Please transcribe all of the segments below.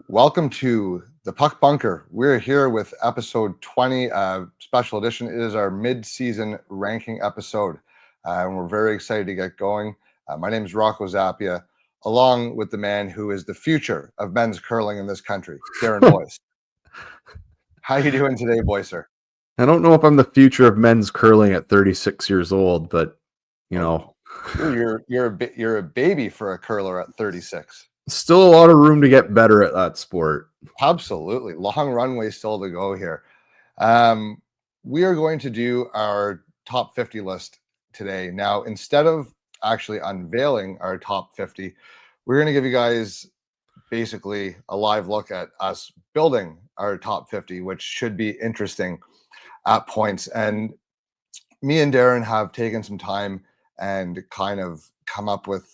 Welcome to the Puck Bunker. We're here with episode 20, special edition. It is our mid-season ranking episode, and we're very excited to get going. My name is Rocco Zappia, along with the man who is the future of men's curling in this country, Darren Boyce. How you doing today, Boyce, sir? I don't know if I'm the future of men's curling at 36 years old, but you're a baby for a curler at 36. Still a lot of room to get better at that sport. Absolutely. Long runway still to go here. We are going to do our top 50 list today. Now, instead of actually unveiling our top 50, we're going to give you guys basically a live look at us building our top 50, which should be interesting at points. And me and Darren have taken some time and kind of come up with,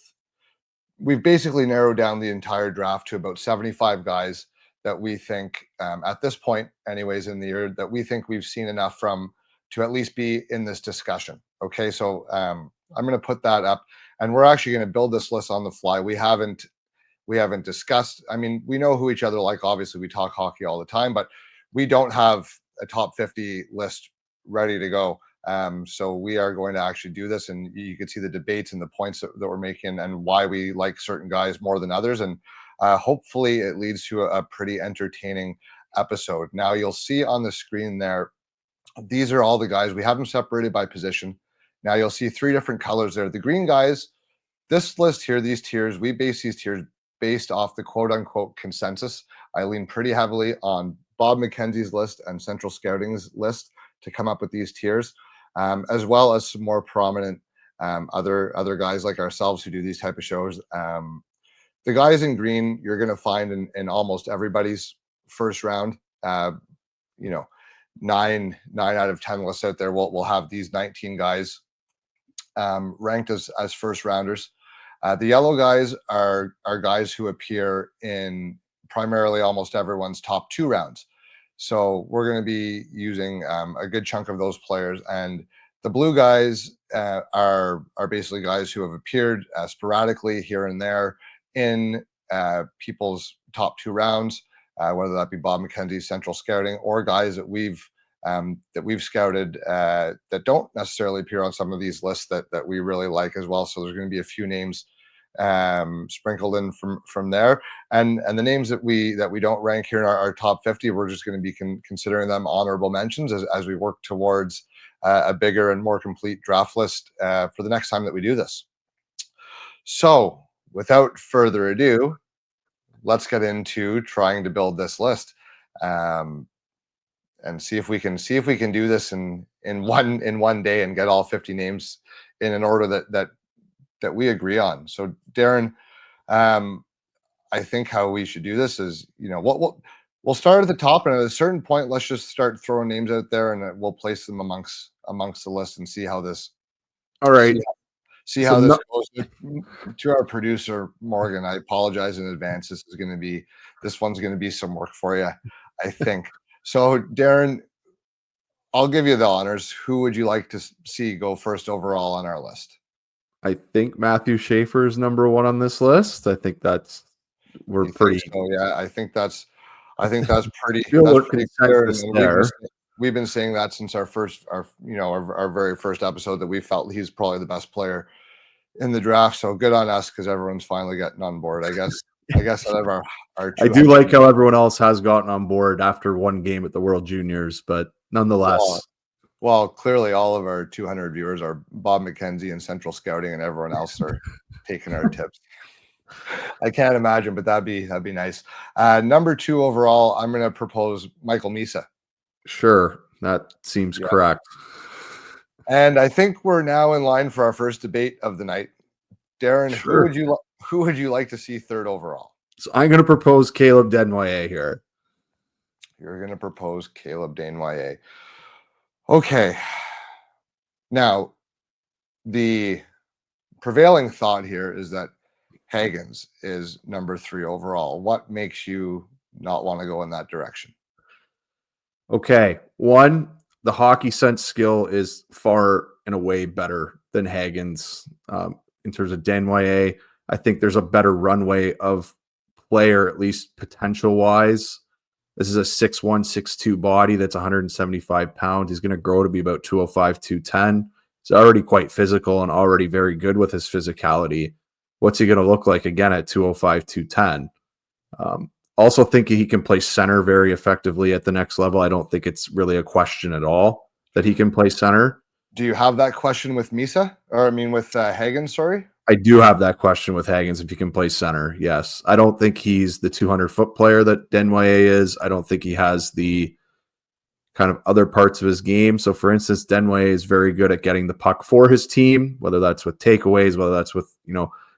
we've basically narrowed down the entire draft to about 75 guys that we think at this point anyways in the year that we think we've seen enough from to at least be in this discussion. Okay, so I'm going to put that up, and we're actually going to build this list on the fly. We haven't discussed, I mean, we know who each other like, obviously we talk hockey all the time, but we don't have a top 50 list ready to go. So we are going to actually do this, and you can see the debates and the points that we're making and why we like certain guys more than others. And hopefully it leads to a pretty entertaining episode. Now you'll see on the screen there, these are all the guys. We have them separated by position. Now you'll see three different colors there. The green guys, this list here, these tiers, we base these tiers based off the quote unquote consensus. I lean pretty heavily on Bob McKenzie's list and Central Scouting's list to come up with these tiers, as well as some more prominent other guys like ourselves who do these type of shows. The guys in green, you're going to find in almost everybody's first round. 9 out of 10 lists out there will have these 19 guys ranked as first rounders. The yellow guys are guys who appear in primarily almost everyone's top 2 rounds. So we're going to be using a good chunk of those players. And the blue guys are basically guys who have appeared sporadically here and there in people's top 2 rounds, whether that be Bob McKenzie, Central Scouting, or guys that we've scouted that don't necessarily appear on some of these lists that we really like as well. So there's going to be a few names sprinkled in from there, and the names that we don't rank here in our top 50, we're just going to be considering them honorable mentions as we work towards a bigger and more complete draft list for the next time that we do this. So without further ado, let's get into trying to build this list and see if we can do this in one day and get all 50 names in an order that we agree on. So Darren, I think how we should do this is, we'll start at the top, and at a certain point, let's just start throwing names out there, and we'll place them amongst the list and see how this. All right. See how this goes. To our producer Morgan, I apologize in advance. This one's going to be some work for you, I think. So Darren, I'll give you the honors. Who would you like to see go first overall on our list? I think Matthew Schaefer is number 1 on this list. I think that's pretty. So, yeah, I think that's pretty. Pretty clear. There. We've been saying that since our very first episode, that we felt he's probably the best player in the draft. So good on us, because everyone's finally getting on board. I guess out of our I do like how everyone else has gotten on board after one game at the World Juniors, but nonetheless. Well, clearly all of our 200 viewers are Bob McKenzie and Central Scouting, and everyone else are taking our tips. I can't imagine, but that'd be nice. Number 2 overall, I'm going to propose Michael Misa. Sure, that seems correct. And I think we're now in line for our first debate of the night. Darren, sure. Who would you like to see third overall? So I'm going to propose Caleb Desnoyers here. You're going to propose Caleb Desnoyers. Okay. Now, the prevailing thought here is that Hagens is number 3 overall. What makes you not want to go in that direction? Okay. 1, the hockey sense skill is far and away better than Hagens. In terms of Desnoyers, I think there's a better runway of player, at least potential wise. This is a 6'1", 6'2" body that's 175 pounds. He's going to grow to be about 205, 210. He's already quite physical and already very good with his physicality. What's he going to look like again at 205, 210? Also think he can play center very effectively at the next level. I don't think it's really a question at all that he can play center. Do you have that question with Misa? Or I mean with Hagen, sorry? I do have that question with Hagens if he can play center. Yes. I don't think he's the 200-foot player that Desnoyers is. I don't think he has the kind of other parts of his game. So, for instance, Desnoyers is very good at getting the puck for his team, whether that's with takeaways, whether that's with,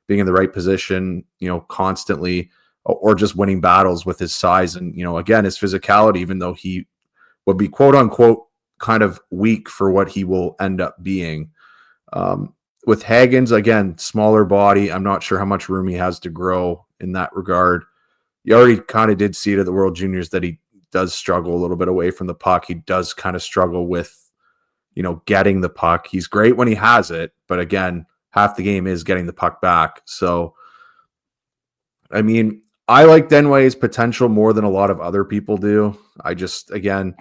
being in the right position, constantly, or just winning battles with his size and, again, his physicality, even though he would be quote unquote kind of weak for what he will end up being. With Hagens, again, smaller body. I'm not sure how much room he has to grow in that regard. You already kind of did see it at the World Juniors that he does struggle a little bit away from the puck. He does kind of struggle with, getting the puck. He's great when he has it, but again, half the game is getting the puck back. So, I mean, I like Desnoyers' potential more than a lot of other people do. I just, again,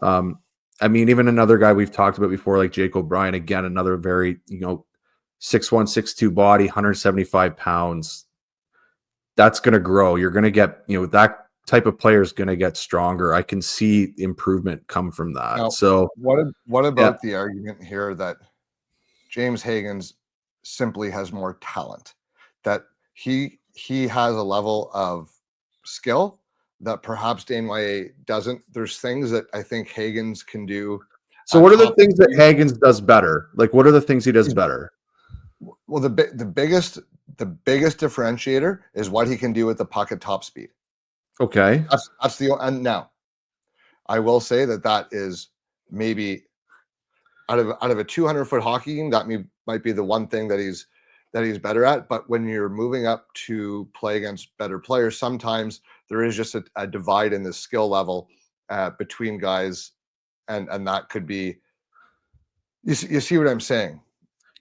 even another guy we've talked about before, like Jake O'Brien, again, another very, 6'1", 6'2" body, 175 pounds. That's going to grow. You're going to get, that type of player is going to get stronger. I can see improvement come from that. Now, so what about the argument here that James Hagens simply has more talent, that he has a level of skill that perhaps Desnoyers doesn't? There's things that I think Hagens can do. So what are the things that Hagens does better? Like, what are the things he does better? Well, the biggest differentiator is what he can do with the puck at top speed. Okay. That's and now I will say that is maybe out of a 200-foot hockey game, that might be the one thing that he's better at. But when you're moving up to play against better players, sometimes there is just a divide in the skill level between guys, and that could be. You see what I'm saying?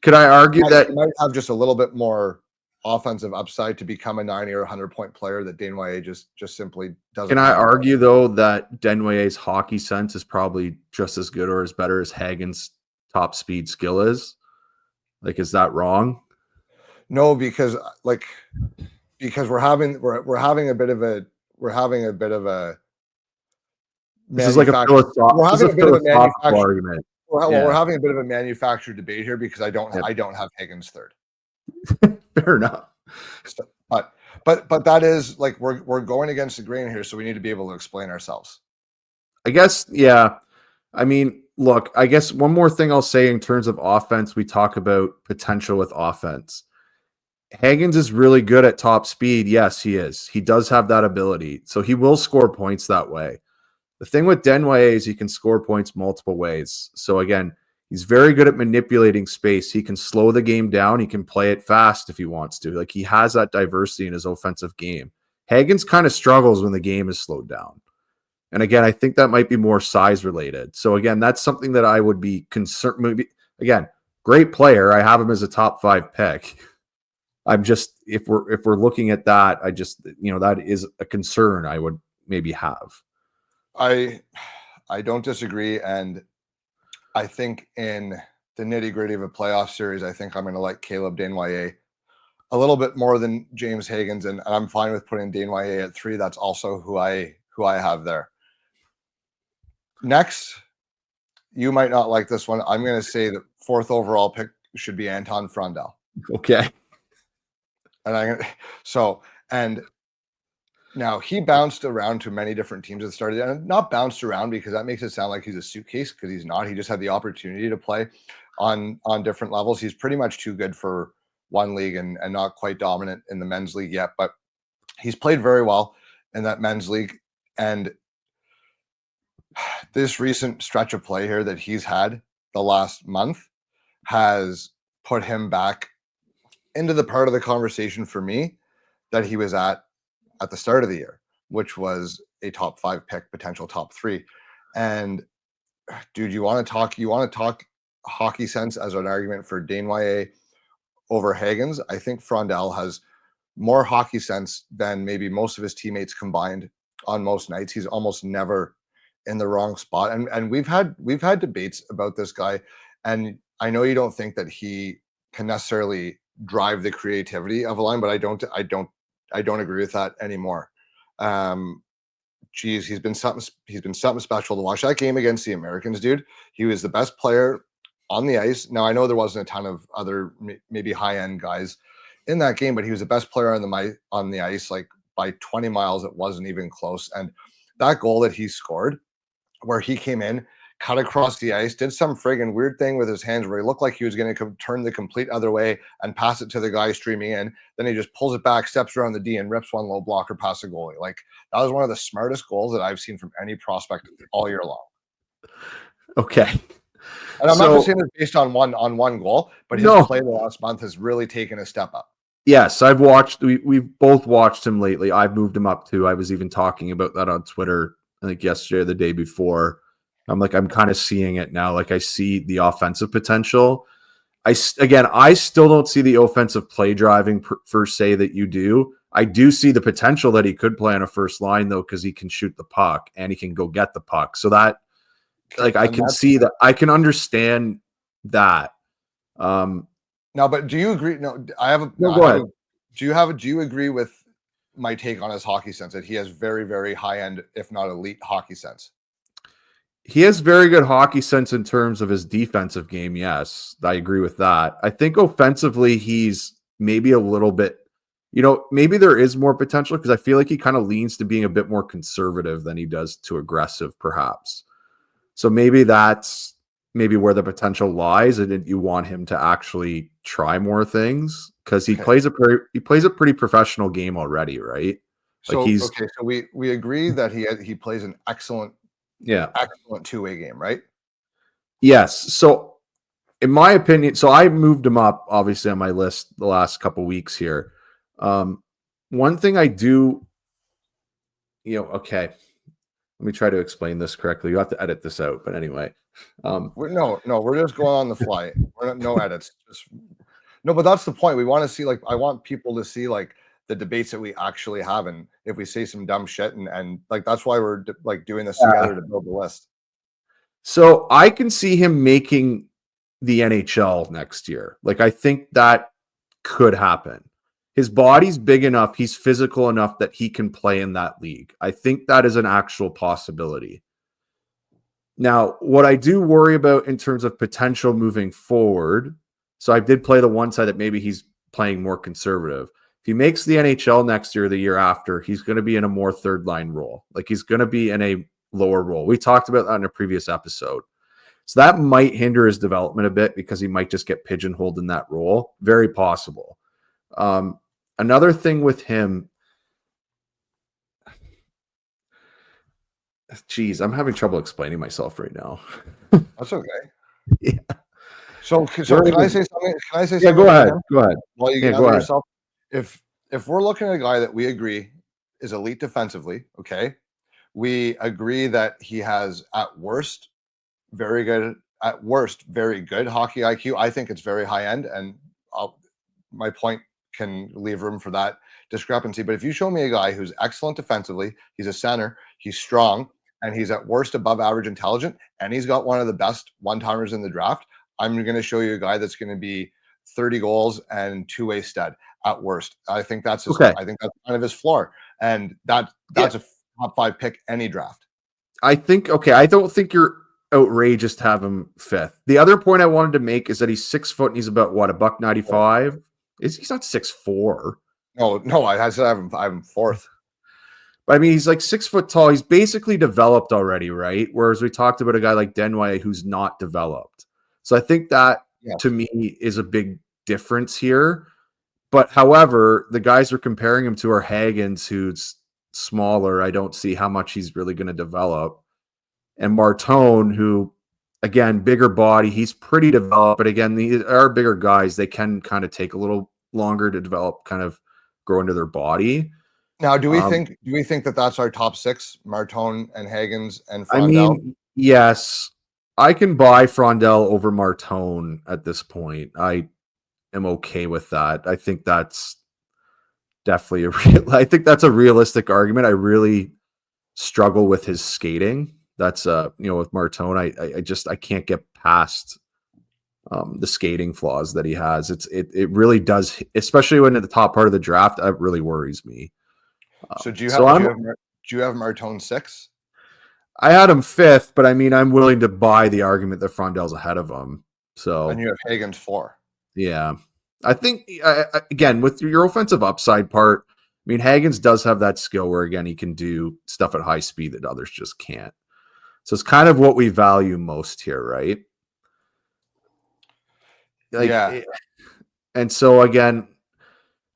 Could I argue that he might have just a little bit more offensive upside to become a 90 or 100-point player that Desnoyers just simply doesn't? Can I argue, though, that Desnoyers' hockey sense is probably just as good or as better as Hagens' top speed skill is? Like, is that wrong? No, because we're having a bit of a this is like a philosophical argument. We're having a bit of a manufactured debate here because I don't have Hagens third. Fair enough. So, but that is like we're going against the grain here, so we need to be able to explain ourselves. I guess, yeah. I mean, look, I guess one more thing I'll say in terms of offense, we talk about potential with offense. Hagens is really good at top speed. Yes, he is. He does have that ability. So he will score points that way. The thing with Desnoyers is he can score points multiple ways. So again, he's very good at manipulating space. He can slow the game down. He can play it fast if he wants to. Like, he has that diversity in his offensive game. Hagens kind of struggles when the game is slowed down. And again, I think that might be more size related. So again, that's something that I would be concerned. Maybe, again, great player. I have him as a top 5 pick. I'm just, if we're looking at that, I just, that is a concern I would maybe have. I don't disagree, and I think in the nitty-gritty of a playoff series, I think I'm going to like Caleb Desnoyers a little bit more than James Hagens, and I'm fine with putting Desnoyers at 3. That's also who I have there. Next, you might not like this one. I'm going to say the 4th overall pick should be Anton Frondel. Okay. And now he bounced around to many different teams at the start of the year, and not bounced around because that makes it sound like he's a suitcase, because he's not. He just had the opportunity to play on different levels. He's pretty much too good for one league and not quite dominant in the men's league yet, but he's played very well in that men's league. And this recent stretch of play here that he's had the last month has put him back into the part of the conversation for me that he was at the start of the year, which was a top 5 pick, potential top 3. And dude, you want to talk hockey sense as an argument for Desnoyers over Hagens? I think Frondel has more hockey sense than maybe most of his teammates combined on most nights. He's almost never in the wrong spot. And we've had debates about this guy. And I know you don't think that he can necessarily drive the creativity of a line, but I don't agree with that anymore. Geez, he's been something special to watch. That game against the Americans, dude, he was the best player on the ice. Now I know there wasn't a ton of other maybe high-end guys in that game, but he was the best player on the ice, like by 20 miles. It wasn't even close. And that goal that he scored, where he came in, cut across the ice, did some friggin' weird thing with his hands where he looked like he was going to turn the complete other way and pass it to the guy streaming in. Then he just pulls it back, steps around the D, and rips one low blocker past the goalie. Like, that was one of the smartest goals that I've seen from any prospect all year long. Okay. And I'm not just saying it's based on one goal, but his play the last month has really taken a step up. Yes, I've watched. We've both watched him lately. I've moved him up too. I was even talking about that on Twitter, I think yesterday or the day before. I'm kind of seeing it now. Like, I see the offensive potential. I still don't see the offensive play driving per se that you do. I do see the potential that he could play on a first line though, because he can shoot the puck and he can go get the puck. So that, like, I can see that. I can understand that. No, but do you agree? No, go ahead. Do you agree with my take on his hockey sense, that he has very, very high end, if not elite hockey sense? He has very good hockey sense in terms of his defensive game. Yes, I agree with that. I think offensively, he's maybe a little bit, maybe there is more potential, because I feel like he kind of leans to being a bit more conservative than he does to aggressive, perhaps. So maybe that's where the potential lies, and you want him to actually try more things, because he plays a pretty professional game already, right? So we agree that he plays an excellent two-way game, right? Yes. So in my opinion, I moved him up obviously on my list the last couple weeks here. One thing I do, okay, let me try to explain this correctly. You have to edit this out, but anyway. We're just going on the fly. No edits. No, but that's the point. We want to see, I want people to see the debates that we actually have, and if we say some dumb shit, and that's why we're doing this together to build the list. So I can see him making the NHL next year. I think that could happen. His body's big enough, he's physical enough that he can play in that league. I think that is an actual possibility. Now, what I do worry about in terms of potential moving forward, so I did play the one side that maybe he's playing more conservative. If he makes the NHL next year or the year after, he's going to be in a more third line role. He's going to be in a lower role. We talked about that in a previous episode. So that might hinder his development a bit, because he might just get pigeonholed in that role. Very possible. Another thing with him, geez, I'm having trouble explaining myself right now. That's okay. Yeah. So can I say something? Yeah, go ahead. Go ahead. While you gather yourself, if we're looking at a guy that we agree is elite defensively, okay, we agree that he has at worst very good hockey IQ. I think it's very high end, and my point can leave room for that discrepancy. But if you show me a guy who's excellent defensively, he's a center, he's strong, and he's at worst above average intelligent, and he's got one of the best one-timers in the draft, I'm going to show you a guy that's going to be 30 goals and two-way stud at worst. I think that's I think that's kind of his floor, and that's a top 5 pick any draft. I think I don't think you're outrageous to have him 5th. The other point I wanted to make is that he's 6 foot and he's about what, $195? He's not 6'4". No, I said I have him 4th. But I mean, he's 6 foot tall. He's basically developed already, right? Whereas we talked about a guy like Denway who's not developed. So I think that to me is a big difference here. But however, the guys we're comparing him to are Hagens, who's smaller. I don't see how much he's really going to develop. And Martone, who, again, bigger body, he's pretty developed. But again, these are bigger guys. They can kind of take a little longer to develop, kind of grow into their body. Now, do we think that that's our top 6, Martone and Hagens and Frondel? I mean, yes, I can buy Frondel over Martone at this point. I am okay with that. I think that's definitely I think that's a realistic argument. I really struggle with his skating. That's with Martone, I can't get past the skating flaws that he has. It really does, especially when at the top part of the draft, it really worries me. So So I'm do you have Martone 6? I had him 5th, but I mean I'm willing to buy the argument that Frondell's ahead of him. And So you have Hagen's 4. yeah, I think again with your offensive upside part, I mean Hagens does have that skill where again he can do stuff at high speed that others just can't. So it's kind of what we value most here, right? Yeah. And so again,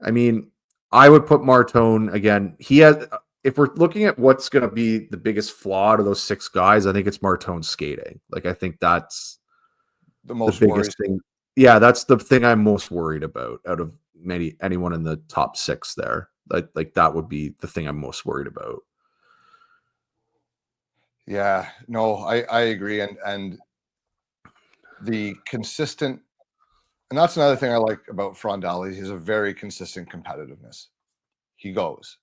I mean, I would put Martone again. He has, if we're looking at what's going to be the biggest flaw out of those 6 guys, I think it's Martone's skating. Like, I think that's The the most biggest worrisome. thing. Yeah, that's the thing I'm most worried about out of anyone in the top 6 there. Like that would be the thing I'm most worried about. Yeah, no, I agree. And the consistent, and that's another thing I like about Frondell. He's a very consistent competitiveness. He goes.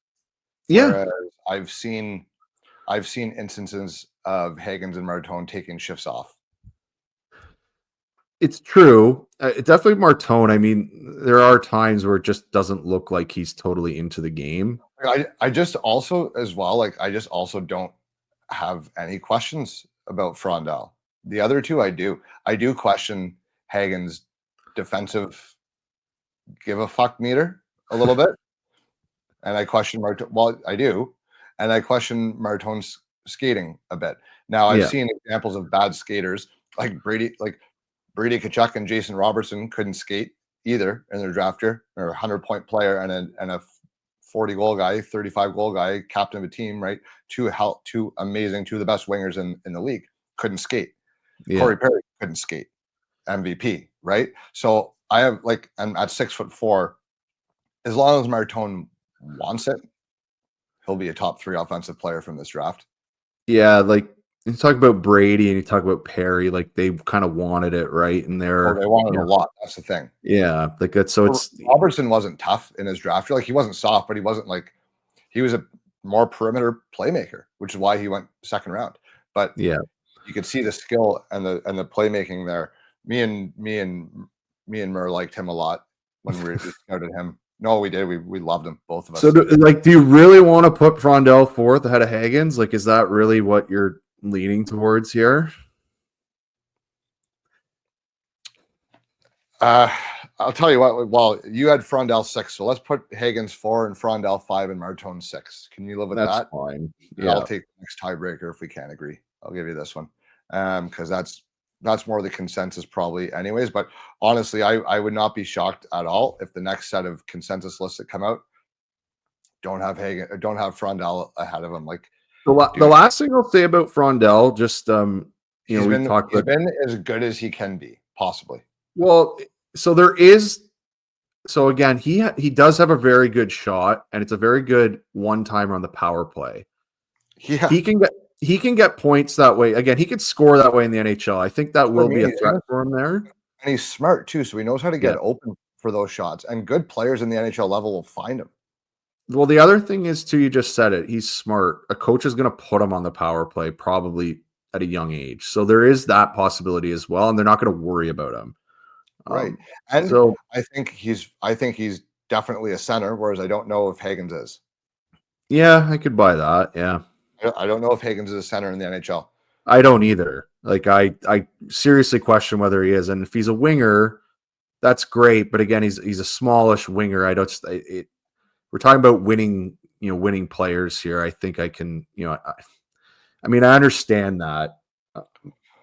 Yeah, Whereas I've seen instances of Hagens and Martone taking shifts off. it's true. Definitely Martone. I mean, there are times where it just doesn't look like he's totally into the game. I just also as well, like I just also don't have any questions about Frondell. The other two I do. I do question Hagen's defensive give a fuck meter a little bit. And I question Martone. Well, I do. And I question Martone's skating a bit. Now I've Yeah. seen examples of bad skaters like Brady Tkachuk and Jason Robertson couldn't skate either in their draft year. They're a 100-point player and a 40-goal guy, 35-goal guy, captain of a team, right? Two amazing, two of the best wingers in the league. Couldn't skate. Yeah. Corey Perry couldn't skate. MVP, right? So I have I'm at 6'4", as long as Martone wants it, he'll be a top 3 offensive player from this draft. Yeah, like you talk about Brady and you talk about Perry, like they kind of wanted it, right? And They they're wanted a lot. That's the thing. Yeah, like that's so it's Robertson wasn't tough in his draft. Like he wasn't soft, but he wasn't he was a more perimeter playmaker, which is why he went 2nd round. But yeah, you could see the skill and the playmaking there. Me and Mur liked him a lot when we scouted him. No, we did. We loved him, both of us. So do you really want to put Frondell 4th ahead of Hagens? Like, is that really what you're leaning towards here? I'll tell you what. Well, you had Frondell 6, so let's put Hagens 4 and Frondell 5 and Martone 6. Can you live with That's that? fine. Yeah, I'll take the next tiebreaker if we can't agree. I'll give you this one, because that's more the consensus probably, anyways. But honestly, I would not be shocked at all if the next set of consensus lists that come out don't have Frondell ahead of him. Like The last thing I'll say about Frondell, just he's we talked about been as good as he can be, possibly. Well, so there is. So again, he does have a very good shot, and it's a very good one-timer on the power play. Yeah, He can get points that way. Again, he could score that way in the NHL. I think that will be a threat for him there. And he's smart too, so he knows how to get open for those shots. And good players in the NHL level will find him. Well, the other thing is too, you just said it. He's smart. A coach is going to put him on the power play probably at a young age, so there is that possibility as well, and they're not going to worry about him. Right. And so I think he's definitely a center, whereas I don't know if Hagens is. Yeah, I could buy that. Yeah. I don't know if Hagens is a center in the NHL. I don't either. Like I seriously question whether he is. And if he's a winger, that's great. But again, he's a smallish winger. We're talking about winning players here. I think I can, I mean, I understand that.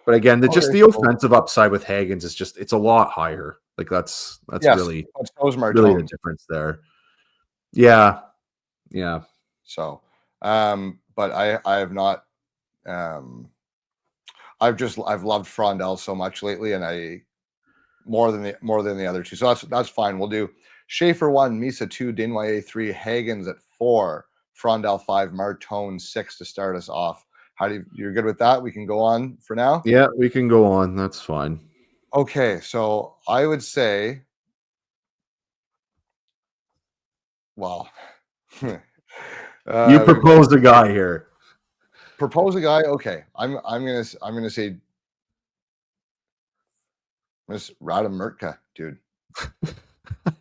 But again, the offensive upside with Hagens is it's a lot higher. Like that's really the difference there. Yeah. Yeah. So, but I have not, I've loved Frondell so much lately, and more than the other two. So that's fine. We'll do Schaefer 1, Misa 2, Dinwiddie 3, Hagens at 4, Frondell 5, Martone 6 to start us off. You're good with that? We can go on for now? Yeah, we can go on. That's fine. Okay, so I would say well, You proposed a guy here. propose a guy. Okay, I'm gonna say Miss Radamurka, dude,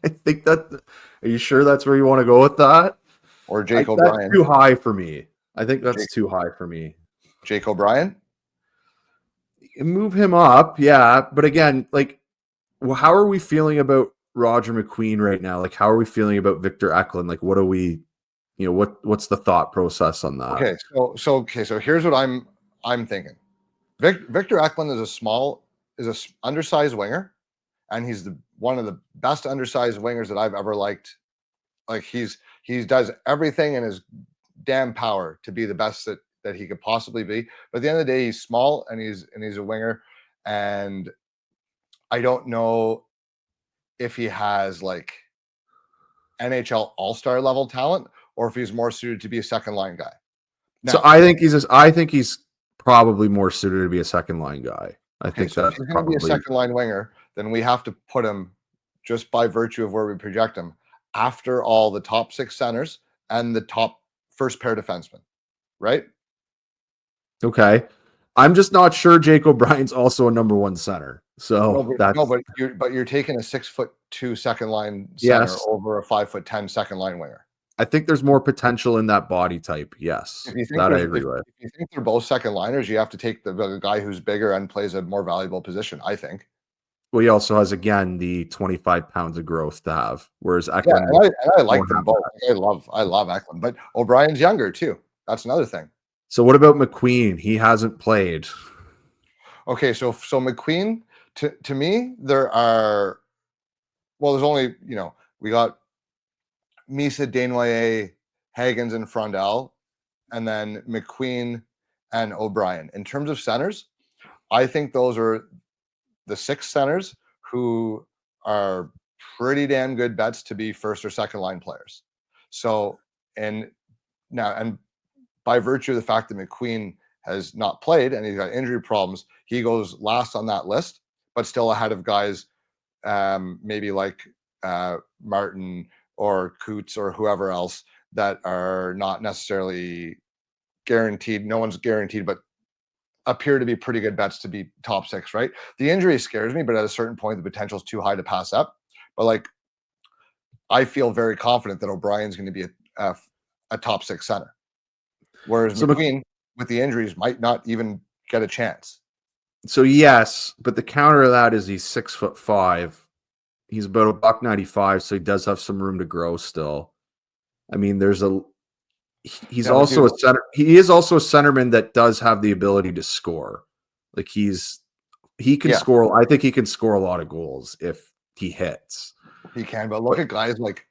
I think that. Are you sure that's where you want to go with that? or Jake That's O'Brien. too high for me. I think that's too high for me. Jake O'Brien. Move him up, yeah. But again, like, well, how are we feeling about Roger McQueen right now? Like, how are we feeling about Victor Eklund? Like, what are we? What's the thought process on that? Okay, so here's what I'm thinking. Victor Eklund is a undersized winger, and he's one of the best undersized wingers that I've ever liked. Like he does everything in his damn power to be the best that he could possibly be. But at the end of the day, he's small and he's a winger, and I don't know if he has like NHL All-Star level talent or if he's more suited to be a second line guy. Now, So I think he's probably more suited to be a second line guy. I think so if that's he's going to be a second line winger, then we have to put him, just by virtue of where we project him, after all the top 6 centers and the top first pair defensemen, right? okay. I'm just not sure Jake O'Brien's also a number 1 center. So but you're taking a 6'2" second line center over a 5'10" second line winger. I think there's more potential in that body type. Yes, that I agree with. If you think they're both second liners, you have to take the guy who's bigger and plays a more valuable position, I think. Well, he also has, again, the 25 pounds of growth to have, whereas Eklund. Yeah, and I like them both. I love Eklund, but O'Brien's younger too. That's another thing. So what about McQueen? He hasn't played. Okay, so McQueen, to me, there's only, we got Misa, Desnoyers, Hagens, and Frondel, and then McQueen and O'Brien. In terms of centers, I think those are the 6 centers who are pretty damn good bets to be first or second line players. So, and by virtue of the fact that McQueen has not played and he's got injury problems, he goes last on that list, but still ahead of guys maybe like Martin or Coots or whoever else that are not necessarily guaranteed. No one's guaranteed, but appear to be pretty good bets to be top 6, right? The injury scares me, but at a certain point, the potential is too high to pass up. But like, I feel very confident that O'Brien's going to be a top 6 center, whereas McQueen, with the injuries, might not even get a chance. So yes, but the counter to that is he's 6'5". He's about $195, so he does have some room to grow still. I mean, he's also a center. He is also a centerman that does have the ability to score. Like he can score. I think he can score a lot of goals if he hits. He can, but look at guys like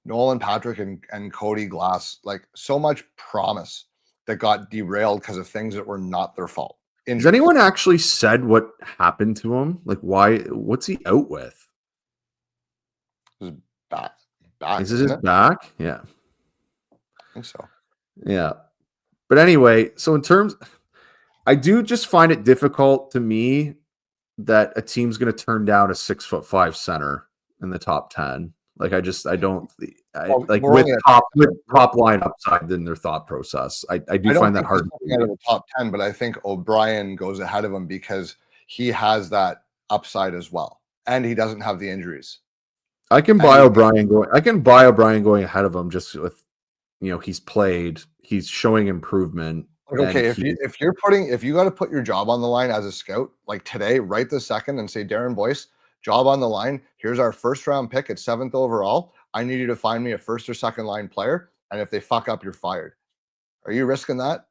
Nolan Patrick and Cody Glass. Like, so much promise that got derailed because of things that were not their fault. Has anyone actually said what happened to him? Like, what's he out with? His back. Is it his back? Yeah. I think so. Yeah. But anyway, so I do just find it difficult to me that a team's going to turn down a 6'5" center in the top 10. Like, with top line upside in their thought process. I do find that hard. Out of the top 10, but I think O'Brien goes ahead of him because he has that upside as well, and he doesn't have the injuries. I can buy O'Brien going ahead of him just with, he's played, he's showing improvement. Okay, if you got to put your job on the line as a scout, like today, right this second, and say, Darren Boyce, job on the line. Here's our first round pick at 7th overall. I need you to find me a first or second line player, and if they fuck up, you're fired. Are you risking that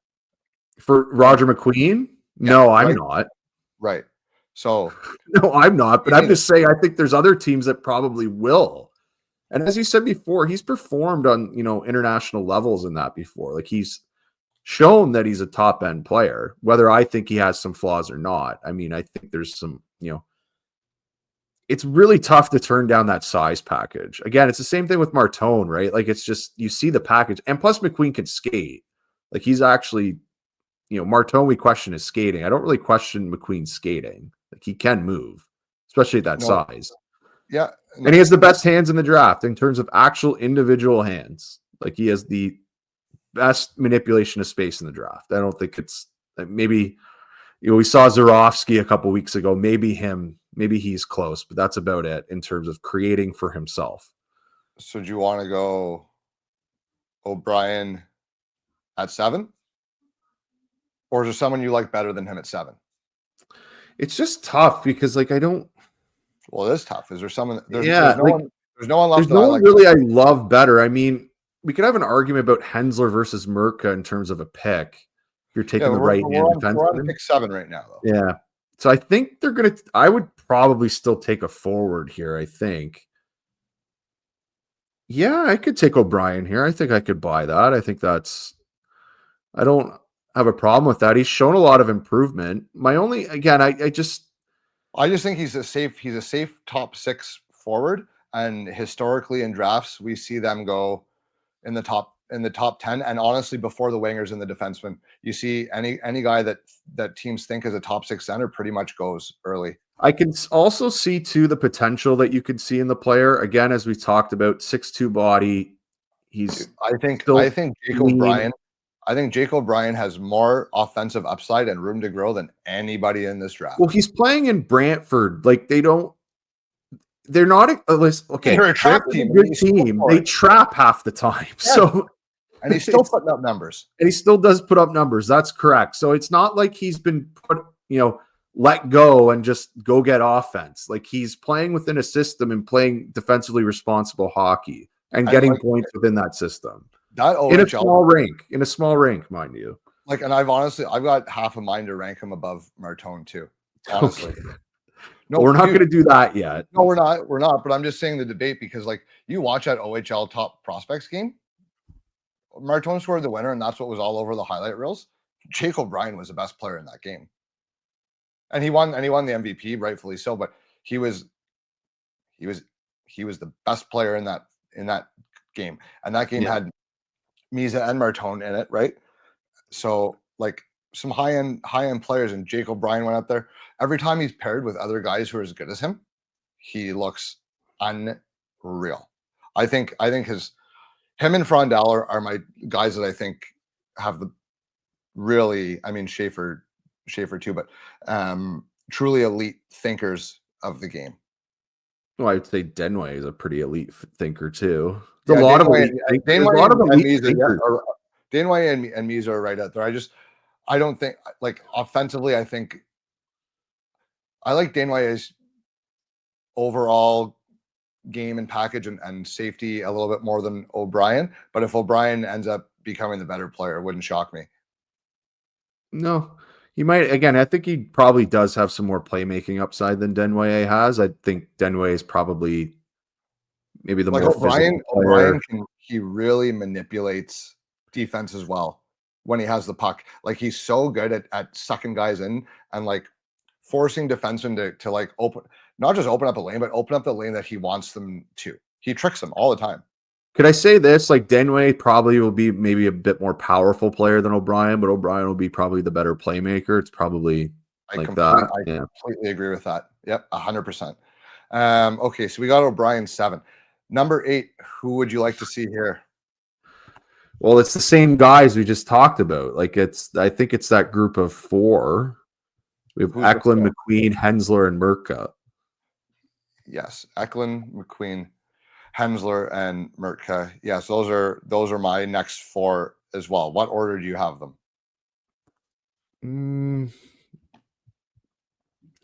for Roger McQueen? Yeah, no, I'm not. Right. So no, I'm not. But I'm just saying, I think there's other teams that probably will. And as you said before, he's performed on international levels in that before. Like, he's shown that he's a top end player. Whether I think he has some flaws or not, I mean, I think there's some. It's really tough to turn down that size package. Again, it's the same thing with Martone, right? Like, it's just, you see the package, and plus McQueen can skate. Like, he's actually, Martone, we question his skating. I don't really question McQueen's skating. Like, he can move, especially at that size. Yeah. And he has the best hands in the draft in terms of actual individual hands. Like he has the best manipulation of space in the draft. I don't think it's maybe, we saw Zorofsky a couple weeks ago. Maybe he's close, but that's about it in terms of creating for himself. So do you want to go O'Brien at 7? Or is there someone you like better than him at 7? It's just tough because I don't. Well, it is tough. Is there someone? There's no one. There's no one left. There's no one really I love better. I mean, we could have an argument about Hensler versus Merca in terms of a pick. If you're taking the right hand defenseman. We're on pick 7 right now, though. Yeah. So I think they're going to. I would probably still take a forward here. I think. Yeah, I could take O'Brien here. I think I could buy that. I think that's. I don't have a problem with that. He's shown a lot of improvement. My only, again, I just think he's a safe top 6 forward. And historically in drafts, we see them go in the top 10. And honestly, before the wingers and the defensemen, you see any guy that teams think is a top 6 center pretty much goes early. I can also see too the potential that you could see in the player. Again, as we talked about, 6'2" body. I think Jake O'Brien. I think Jake O'Brien has more offensive upside and room to grow than anybody in this draft. Well, he's playing in Brantford. They're not okay. They're a trap team. Good team. They trap half the time. Yeah. So, and he's still putting up numbers. And he still does put up numbers. That's correct. So it's not like he's been let go and just go get offense. Like he's playing within a system and playing defensively responsible hockey and getting points within that system. That OHL, in a small rink, mind you. And I've got half a mind to rank him above Martone too. Honestly. Okay. No, we're not going to do that yet. No, we're not. But I'm just saying the debate because you watch that OHL top prospects game, Martone scored the winner, and that's what was all over the highlight reels. Jake O'Brien was the best player in that game, and he won the MVP, rightfully so. But he was the best player in that game, and that game had Misa and Martone in it, right? So some high end players, and Jake O'Brien went up there. Every time he's paired with other guys who are as good as him, he looks unreal. I think him and Frondell are my guys that I think have the really, I mean Schaefer too, but truly elite thinkers of the game. Well, I would say Denway is a pretty elite thinker too. A lot of elite thinkers. Denway and Misa are right out there. I don't think offensively. I think I like Denway's overall game and package and safety a little bit more than O'Brien. But if O'Brien ends up becoming the better player, it wouldn't shock me. No, he might. Again, I think he probably does have some more playmaking upside than Denway has. I think Denway is probably maybe the more O'Brien. He really manipulates defense as well when he has the puck. He's so good at sucking guys in and forcing defensemen to not just open up a lane, but open up the lane that he wants them to. He tricks them all the time. Could I say this? Denway probably will be maybe a bit more powerful player than O'Brien, but O'Brien will be probably the better playmaker. It's probably I completely agree with that. Yep, 100%. Okay, so we got O'Brien 7. Number 8, who would you like to see here? Well, it's the same guys we just talked about. I think it's that group of 4. We have Eklund, McQueen, Hensler, and Merca. Yes, Eklund, McQueen, Hensler, and Merca. Yes, those are my next 4 as well. What order do you have them?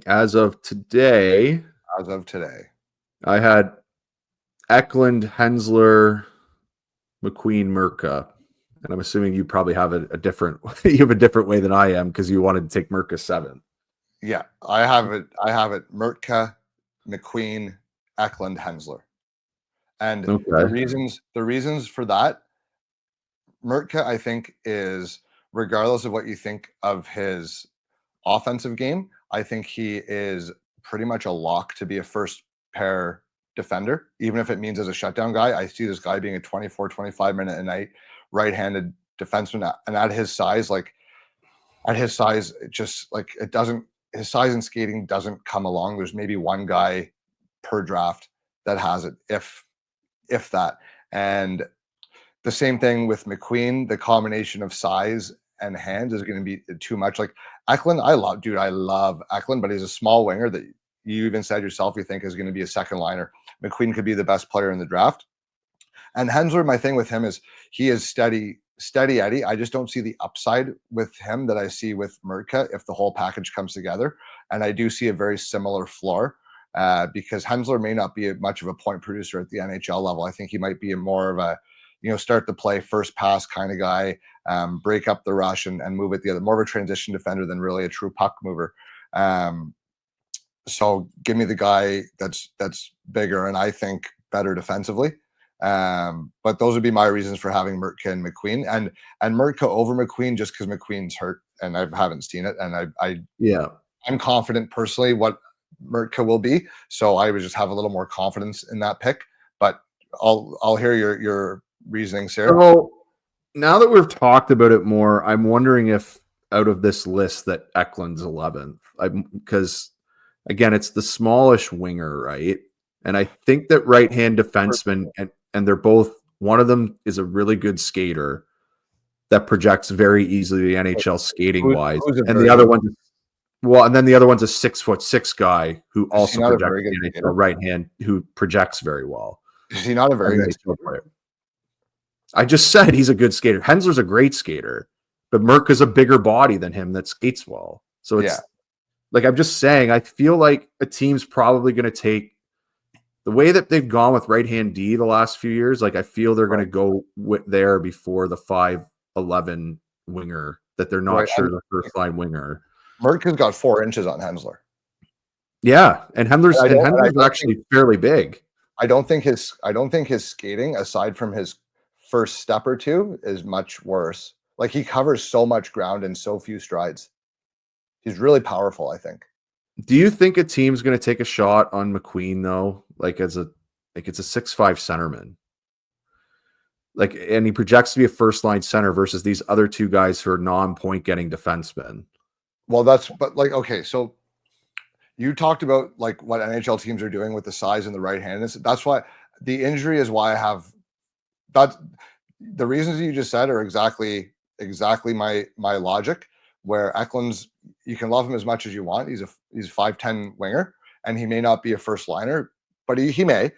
As of today, I had Eklund, Hensler, McQueen, Merca, and I'm assuming you probably have a different. You have a different way than I am because you wanted to take Merca 7. Yeah, I have it. Merca, McQueen, Eklund, Hensler, and the reasons for that. Merca, I think, is regardless of what you think of his offensive game, I think he is pretty much a lock to be a first pair defender, even if it means as a shutdown guy. I see this guy being a 24, 25 minute a night right-handed defenseman, and at his size, it doesn't, his size and skating doesn't come along. There's maybe one guy per draft that has it, if that. And the same thing with McQueen. The combination of size and hands is going to be too much. Like Eklund, I love Eklund, but he's a small winger that you even said yourself you think is going to be a second liner. McQueen could be the best player in the draft. And Hensler, my thing with him is he is steady Eddie. I just don't see the upside with him that I see with Murka if the whole package comes together. And I do see a very similar floor because Hensler may not be much of a point producer at the NHL level. I think he might be more of a, start the play, first pass kind of guy, break up the rush and move it the other, more of a transition defender than really a true puck mover. So give me the guy that's bigger and I think better defensively. But those would be my reasons for having Murka and McQueen, and Murka over McQueen just because McQueen's hurt and I haven't seen it, and I'm confident personally what Murka will be, so I would just have a little more confidence in that pick. But I'll hear your reasoning, Sarah. So now that we've talked about it more, I'm wondering if out of this list that Eklund's 11th, because again, it's the smallish winger, right? And I think that right-hand defenseman, and they're both, one of them is a really good skater that projects very easily the NHL skating wise. And the other one, and then the other one's a 6'6" guy who also projects the NHL right hand, who projects very well. Is he not a very good player? I just said he's a good skater. Hensler's a great skater, but Murka's a bigger body than him that skates well. So it's like, I'm just saying, I feel like a team's probably going to take the way that they've gone with right-hand D the last few years. Like, I feel they're going to go there before the 5'11" winger that they're not sure the first line winger. Murka's got 4 inches on Hensler. Yeah, and Hensler's actually fairly big. I don't think his skating, aside from his first step or two, is much worse. Like, he covers so much ground in so few strides. He's really powerful, I think. Do you think a team's going to take a shot on McQueen though? It's a 6'5" centerman. And he projects to be a first line center versus these other two guys who are non-point getting defensemen. Well, okay, so you talked about like what NHL teams are doing with the size and the right hand. That's why the injury is why I have that. The reasons you just said are exactly my logic. Where Eklund's, you can love him as much as you want. He's a 5'10" winger, and he may not be a first liner, but he may.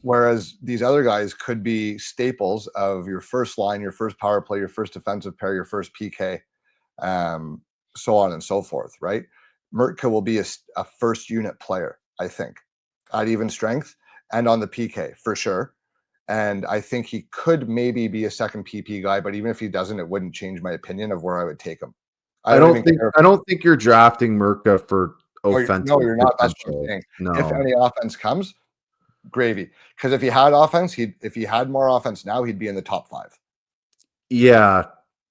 Whereas these other guys could be staples of your first line, your first power play, your first defensive pair, your first PK, so on and so forth, right? Murka will be a first unit player, I think, at even strength and on the PK for sure. And I think he could maybe be a second PP guy, but even if he doesn't, it wouldn't change my opinion of where I would take him. I don't think you're drafting Murka for offense. No, you're not. That's what I'm saying. No. If any offense comes, gravy. Because if he had offense, if he had more offense now, he'd be in the top 5. Yeah.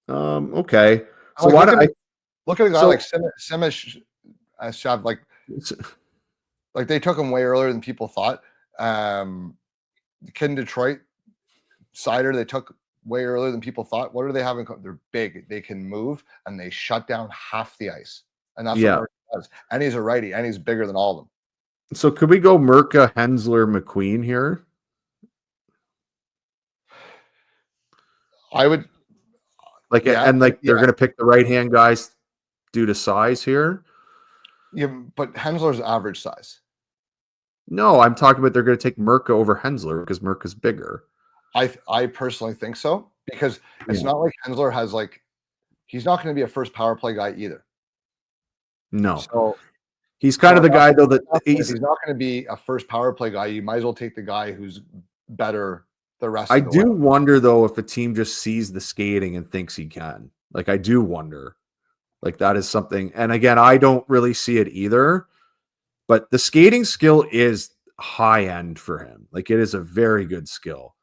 Okay. So look at a guy like Simish, like they took him way earlier than people thought. The kid in Detroit, Sider, they took way earlier than people thought. What are they having? They're big. They can move, and they shut down half the ice. And that's what Murka does. And he's a righty, and he's bigger than all of them. So could we go Murka, Hensler, McQueen here? I would. They're going to pick the right-hand guys due to size here? Yeah, but Hensler's average size. No, I'm talking about they're going to take Murka over Hensler because Murka's bigger. I personally think so, because it's not like Hensler has he's not going to be a first power play guy either. No. So he's kind of the guy though that he's not going to be a first power play guy. You might as well take the guy who's better the rest of the way. I do wonder though if a team just sees the skating and thinks he can. I do wonder. That is something. And again, I don't really see it either. But the skating skill is high end for him. It is a very good skill.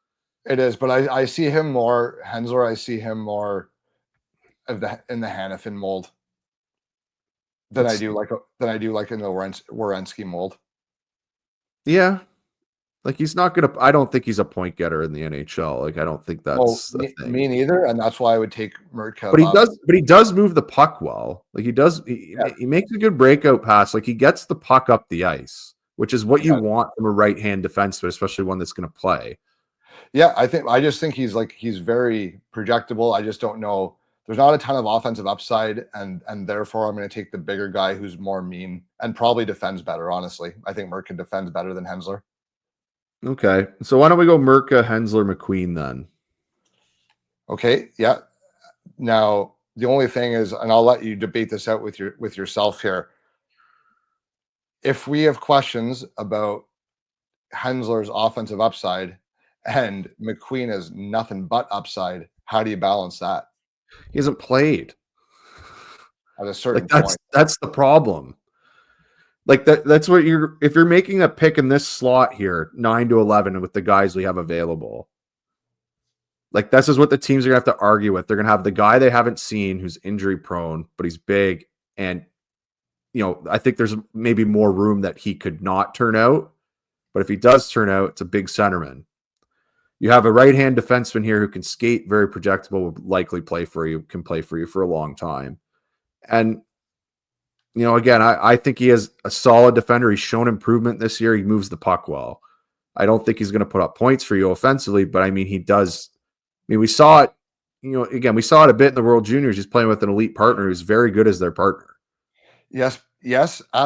It is, but I see him more Hensler. I see him more in the Hanifin mold than I do in the Werenski mold. Yeah, he's not gonna. I don't think he's a point getter in the NHL. I don't think that's the thing. Me neither, and that's why I would take Murka. But he does move the puck well. He does. He makes a good breakout pass. He gets the puck up the ice. which is what you Yeah. want from a right-hand defenseman, especially one that's going to play. Yeah, I just think he's very projectable. I just don't know. There's not a ton of offensive upside, and therefore I'm going to take the bigger guy who's more mean and probably defends better. Honestly, I think Merkin defends better than Hensler. Okay, so why don't we go Merca, Hensler, McQueen then? Okay, yeah. Now the only thing is, and I'll let you debate this out with yourself here. If we have questions about Hensler's offensive upside and McQueen is nothing but upside, how do you balance that? He hasn't played. At a certain Like point. that's the problem. Like that's what if you're making a pick in this slot here, 9 to 11 with the guys we have available. Like this is what the teams are gonna have to argue with. They're gonna have the guy they haven't seen who's injury prone, but he's big. And I think there's maybe more room that he could not turn out. But if he does turn out, it's a big centerman. You have a right-hand defenseman here who can skate, very projectable, will likely play for you, can play for you for a long time. And again, I think he is a solid defender. He's shown improvement this year. He moves the puck well. I don't think he's going to put up points for you offensively, but I mean, he does. I mean, we saw it, again, we saw it a bit in the World Juniors. He's playing with an elite partner who's very good as their partner. Yes. But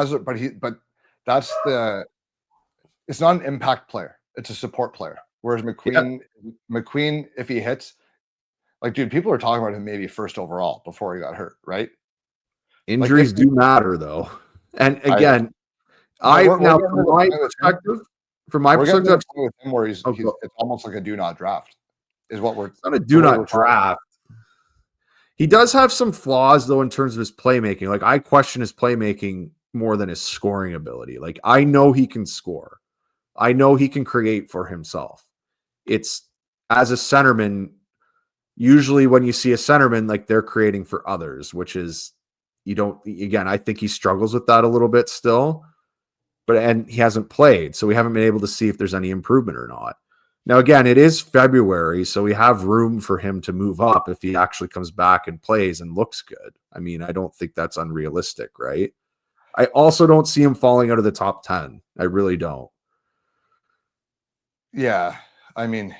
it's not an impact player. It's a support player. Whereas McQueen, if he hits, like, dude, people are talking about him maybe first overall before he got hurt, right? Injuries do matter, though. And again, from my perspective, with him where it's almost like a do not draft. Is what we're not a do not draft. He does have some flaws, though, in terms of his playmaking. Like, I question his playmaking more than his scoring ability. Like, I know he can score. I know he can create for himself. It's as a centerman, usually when you see a centerman, like, they're creating for others, which is, I think he struggles with that a little bit still, and he hasn't played. So we haven't been able to see if there's any improvement or not. Now, again, it is February, so we have room for him to move up if he actually comes back and plays and looks good. I mean, I don't think that's unrealistic, right? I also don't see him falling out of the top 10. I really don't. Yeah. I mean,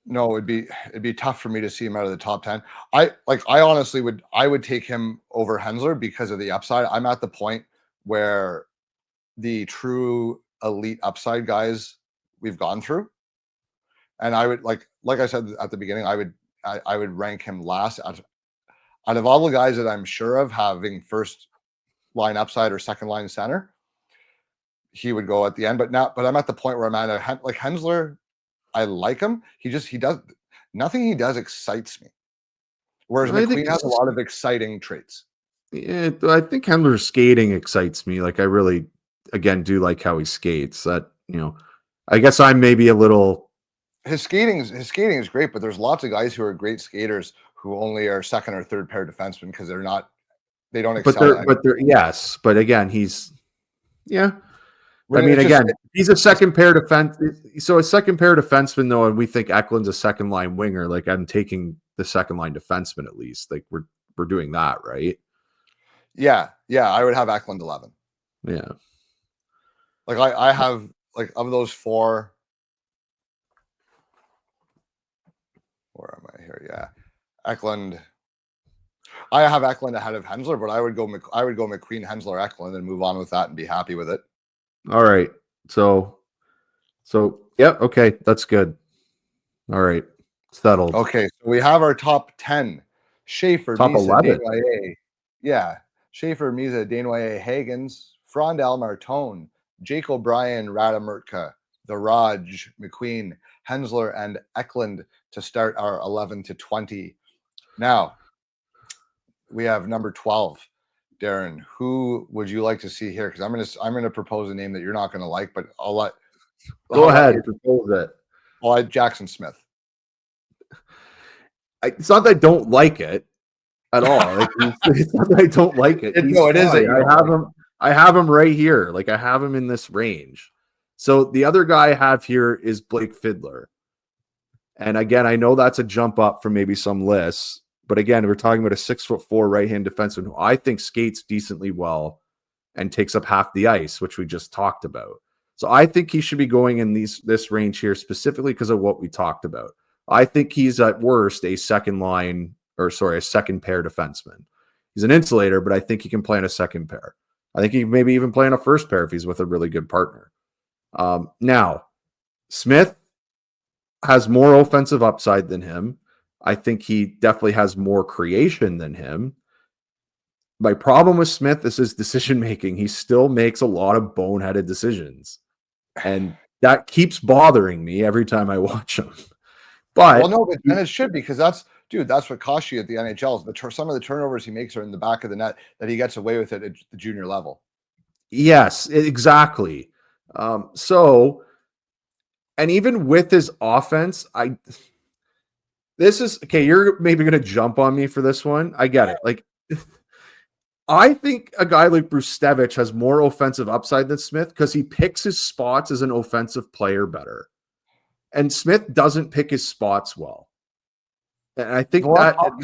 no, it'd be tough for me to see him out of the top 10. I honestly would take him over Hensler because of the upside. I'm at the point where the true elite upside guys we've gone through, and I would like I said at the beginning, I would rank him last out of all the guys that I'm sure of having first line upside or second line center. He would go at the end, but I'm at the point where I'm at like Hensler. I like him. He does nothing he does excites me. Whereas McQueen has a lot of exciting traits. Yeah, I think Hensler's skating excites me. Like, I really, again, do like how he skates. That, I guess I'm maybe a little. His skating is great, but there's lots of guys who are great skaters who only are second or third pair defensemen because they don't excel. Yes, but again, yeah. I mean, he's a second pair defense. So a second pair defenseman, though, and we think Eklund's a second line winger. Like, I'm taking the second line defenseman at least. Like, we're doing that, right? Yeah. I would have Eklund 11. Yeah. Like I have of those four. Where am I here? Yeah, Eklund. I have Eklund ahead of Hensler, but I would go McQueen, Hensler, Eklund, and move on with that and be happy with it. All right. So yeah, okay, that's good. All right, settled. Okay, so we have our top 10. Schaefer, top Misa, 11. Desnoyers. Yeah, Schaefer, Misa, Desnoyers, Hagens, Frondel, Martone, Jake O'Brien, Radamurka, The Raj, McQueen, Hensler, and Eklund to start our 11 to 20. Now, we have number 12. Darren, who would you like to see here? Because I'm gonna propose a name that you're not gonna like, but Go ahead. Propose it. I'll let Jackson Smith. It's not that I don't like it at all. Like, it's not that I don't like it. No, it is. I have him right here. Like, I have him in this range. So the other guy I have here is Blake Fiddler. And again, I know that's a jump up from maybe some lists. But again, we're talking about a 6'4" right-hand defenseman who I think skates decently well. and takes up half the ice, which we just talked about. So I think he should be going in this range here specifically because of what we talked about. I think he's at worst a second pair defenseman. He's an insulator, but I think he can play in a second pair. I think he can maybe even play in a first pair if he's with a really good partner. Now, Smith has more offensive upside than him. I think he definitely has more creation than him. My problem with Smith is his decision making. He still makes a lot of boneheaded decisions, and that keeps bothering me every time I watch him. But and it should, because that's what costs you at the NHL. Some of the turnovers he makes are in the back of the net that he gets away with it at the junior level. Yes, exactly. So, and even with his offense, this is okay. You're maybe going to jump on me for this one. I get it. Like, I think a guy like Brustevich has more offensive upside than Smith because he picks his spots as an offensive player better. And Smith doesn't pick his spots well. And I think I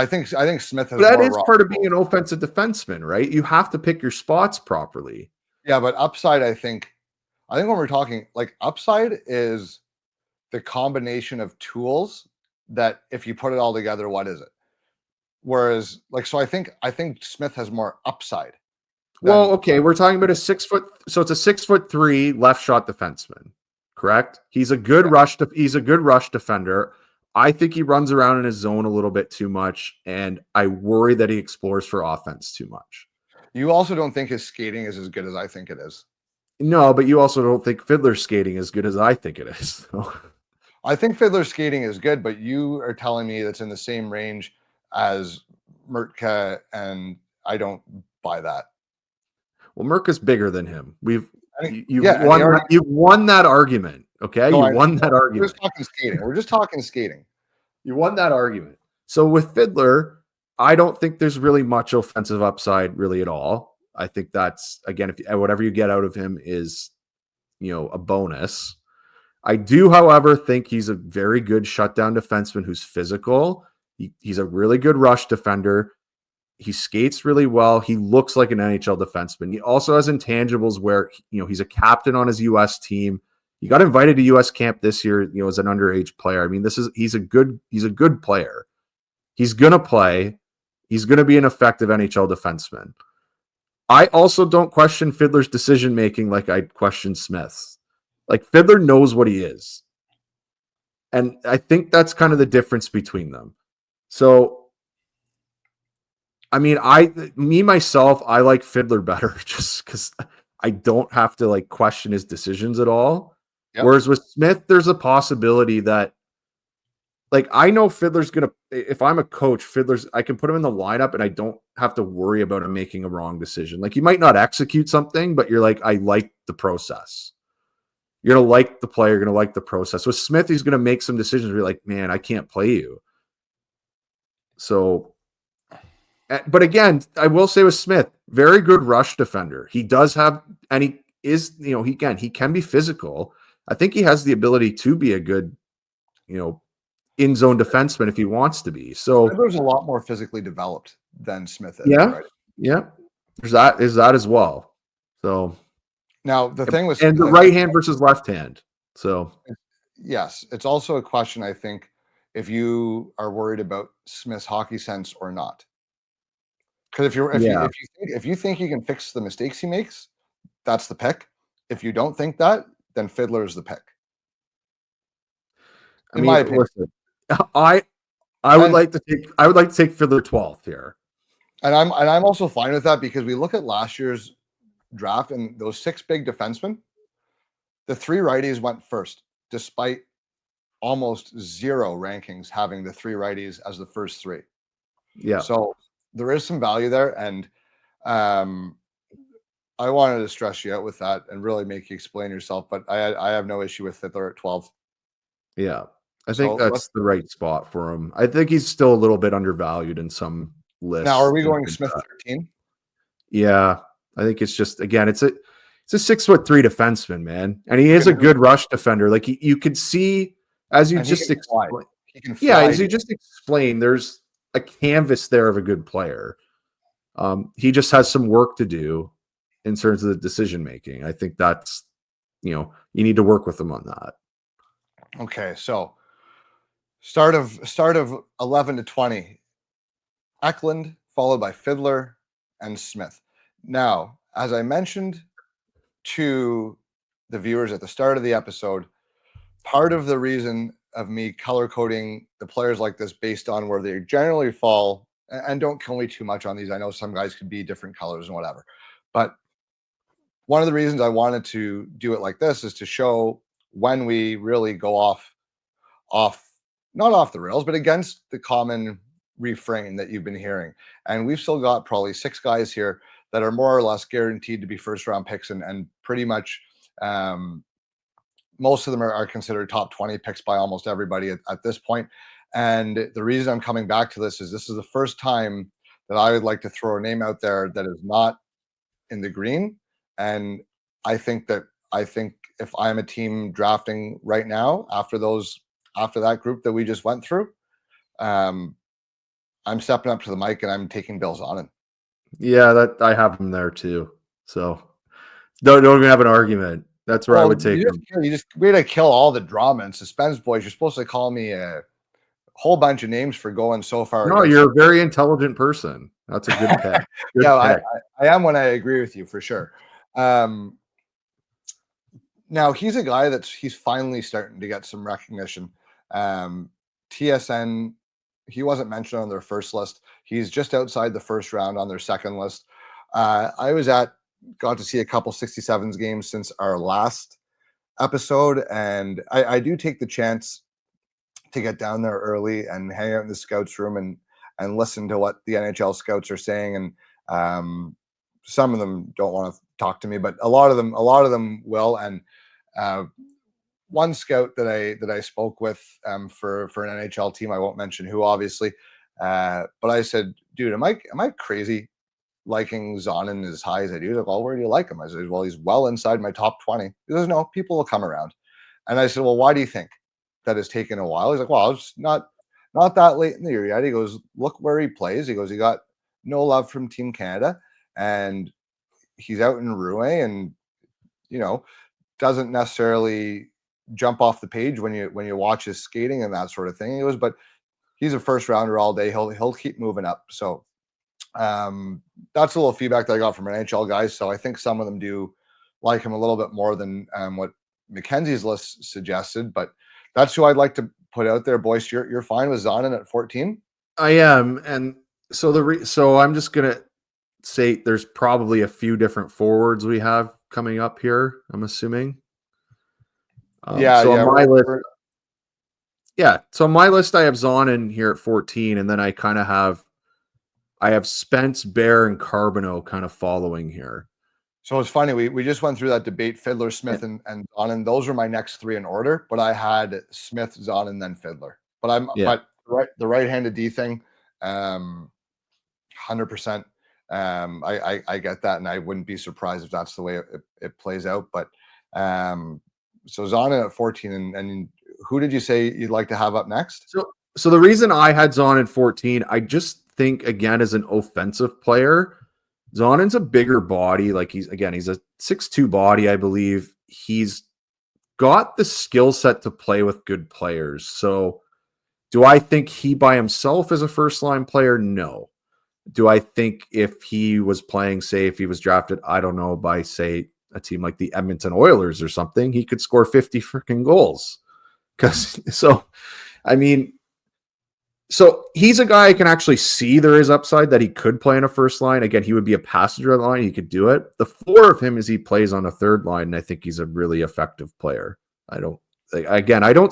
think Smith has that is part of being an offensive defenseman, right? You have to pick your spots properly. Yeah, but upside, I think when we're talking like upside is the combination of tools that if you put it all together, what is it? Whereas, so I think Smith has more upside. Well, okay, we're talking about it's a 6'3" left shot defenseman, correct? He's a good rush defender. I think he runs around in his zone a little bit too much, and I worry that he explores for offense too much. You also don't think his skating is as good as I think it is. No, but you also don't think Fiddler's skating as good as I think it is. I think Fiddler's skating is good, but you are telling me that's in the same range as Mertka, and I don't buy that. Well, Merka's bigger than him. You've won that argument. Okay, won that argument. We're just talking skating. You won that argument. So with Fiddler, I don't think there's really much offensive upside really at all. I think that's, again, if whatever you get out of him is, a bonus. I do, however, think he's a very good shutdown defenseman who's physical. He's a really good rush defender. He skates really well. He looks like an NHL defenseman. He also has intangibles where, he's a captain on his U.S. team. He got invited to U.S. camp this year, as an underage player. I mean, he's a good player. He's going to play. He's going to be an effective NHL defenseman. I also don't question Fiddler's decision-making like I question Smith's. Like, Fiddler knows what he is. And I think that's kind of the difference between them. So, I mean, I like Fiddler better just because I don't have to question his decisions at all. Yep. Whereas with Smith, there's a possibility that I know Fiddler's going to, if I'm a coach, I can put him in the lineup and I don't have to worry about him making a wrong decision. He might not execute something, but you're I like the process. You're going to like the player, you're going to like the process. With Smith, he's going to make some decisions where you're like, man, I can't play you. So, but again, I will say with Smith, very good rush defender. He does have, and he is, he can be physical. I think he has the ability to be a good, in-zone defenseman if he wants to be. So there's a lot more physically developed than Smith is. Yeah, right? Yeah. There's that as well. So now the thing was, and the right hand versus left hand. So yes, it's also a question, I think, if you are worried about Smith's hockey sense or not. Because if you think you can fix the mistakes he makes, that's the pick. If you don't think that, then Fiddler is the pick. In my opinion. Listen, I would like to take Fiddler 12th here. And I'm also fine with that because we look at last year's draft and those 6 big defensemen, the 3 righties went first, despite almost 0 rankings having the 3 righties as the first 3. Yeah. So there is some value there, and I wanted to stress you out with that and really make you explain yourself, but I have no issue with Fiddler at 12. Yeah. I think that's the right spot for him. I think he's still a little bit undervalued in some lists. Now, are we going Smith 13? Yeah. I think it's just, again, it's a 6'3" defenseman, man. And he is a good rush defender. You could see, as you just explained. Yeah, as you just explained, there's a canvas there of a good player. He just has some work to do in terms of the decision making. I think that's, you need to work with him on that. Okay, so start of 11 to 20, Eklund, followed by Fiddler and Smith. Now, as I mentioned to the viewers at the start of the episode, part of the reason of me color coding the players like this based on where they generally fall, and don't kill me too much on these. I know some guys could be different colors and whatever, but one of the reasons I wanted to do it like this is to show when we really go off, not off the rails, but against the common refrain that you've been hearing. And we've still got probably 6 guys here that are more or less guaranteed to be first round picks, and pretty much most of them are considered top 20 picks by almost everybody at this point. And the reason I'm coming back to this is the first time that I would like to throw a name out there that is not in the green. And I think if I'm a team drafting right now after that group that we just went through, I'm stepping up to the mic and I'm taking Bill Zonin. Yeah, that I have him there too. So don't even have an argument. That's where I would take him. You just way to kill all the drama and suspense, boys. You're supposed to call me a whole bunch of names for going so far. No, you're a very intelligent person. That's a good pick. Yeah, I am when I agree with you for sure. Now he's a guy he's finally starting to get some recognition. TSN, he wasn't mentioned on their first list. He's just outside the first round on their second list. I got to see a couple 67s games since our last episode, and I do take the chance to get down there early and hang out in the scouts room and listen to what the NHL scouts are saying. And some of them don't want to talk to me, but a lot of them will. And one scout that I spoke with for an NHL team, I won't mention who, obviously, but I said, dude, am I crazy liking Zonin as high as I do? He's like, well, where do you like him? I said, well, he's well inside my top 20. He goes, no, people will come around. And I said, well, why do you think that has taken a while? He's like, well, it's not that late in the year yet. He goes, look where he plays. He goes, he got no love from Team Canada, and he's out in Rouen, and doesn't necessarily jump off the page when you watch his skating and that sort of thing. He goes, but he's a first rounder all day. He'll keep moving up. So that's a little feedback that I got from NHL guys. So I think some of them do like him a little bit more than what Mackenzie's list suggested, but that's who I'd like to put out there. Boyce, you're fine with Zonin at 14? I am. And so so I'm just going to say there's probably a few different forwards we have coming up here, I'm assuming. On my list, I have Zonin here at 14, and then I have Spence, Bear, and Carbonneau kind of following here. So it's funny, we just went through that debate, Fiddler, Smith, and Zonin. Those are my next 3 in order, but I had Smith, Zonin, then Fiddler. But the right-handed D thing, 100%. I get that, and I wouldn't be surprised if that's the way it plays out. But so Zonin at 14, and who did you say you'd like to have up next? So the reason I had Zonin at 14, I just think, again, as an offensive player, Zonin's a bigger body. Like he's a 6'2" body, I believe. He's got the skill set to play with good players. So do I think he by himself is a first line player? No. Do I think if he was playing, say, if he was drafted, I don't know, by, say, a team like the Edmonton Oilers or something, he could score 50 freaking goals? So he's a guy I can actually see there is upside that he could play in a first line. Again, he would be a passenger on the line. He could do it. The floor of him is he plays on a third line, and I think he's a really effective player. I don't